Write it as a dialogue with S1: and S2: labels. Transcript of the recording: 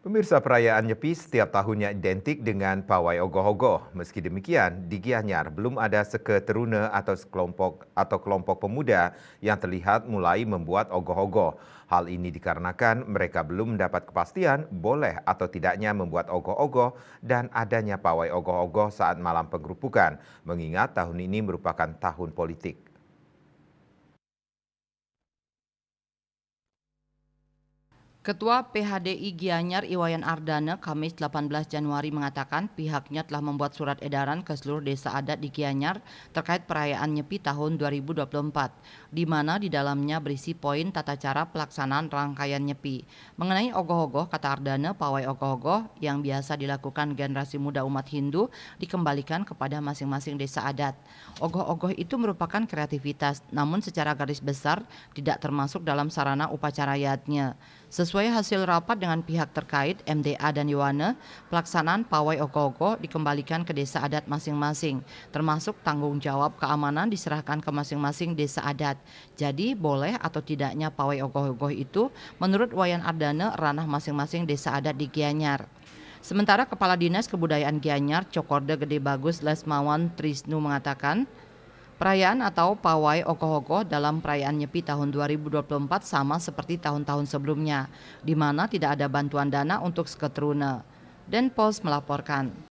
S1: Pemirsa, perayaan Nyepi setiap tahunnya identik dengan pawai ogoh-ogoh. Meski demikian, di Gianyar belum ada seketeruna atau kelompok pemuda yang terlihat mulai membuat ogoh-ogoh. Hal ini dikarenakan mereka belum mendapat kepastian boleh atau tidaknya membuat ogoh-ogoh dan adanya pawai ogoh-ogoh saat malam penggerupukan, mengingat tahun ini merupakan tahun politik.
S2: Ketua PHDI Gianyar Iwayan Ardana Kamis 18 Januari mengatakan pihaknya telah membuat surat edaran ke seluruh desa adat di Gianyar terkait perayaan Nyepi tahun 2024, di mana di dalamnya berisi poin tata cara pelaksanaan rangkaian Nyepi. Mengenai ogoh-ogoh, kata Ardana, pawai ogoh-ogoh yang biasa dilakukan generasi muda umat Hindu dikembalikan kepada masing-masing desa adat. Ogoh-ogoh itu merupakan kreativitas, namun secara garis besar tidak termasuk dalam sarana upacara adatnya. Sesuai hasil rapat dengan pihak terkait, MDA dan Yowana, pelaksanaan pawai ogoh-ogoh dikembalikan ke desa adat masing-masing, termasuk tanggung jawab keamanan diserahkan ke masing-masing desa adat. Jadi, boleh atau tidaknya pawai ogoh-ogoh itu, menurut Wayan Ardana, ranah masing-masing desa adat di Gianyar. Sementara Kepala Dinas Kebudayaan Gianyar, Cokorda Gede Bagus Lesmawan Trisnu mengatakan, perayaan atau pawai ogoh-ogoh dalam perayaan Nyepi tahun 2024 sama seperti tahun-tahun sebelumnya, di mana tidak ada bantuan dana untuk seketeruna. Denpos melaporkan.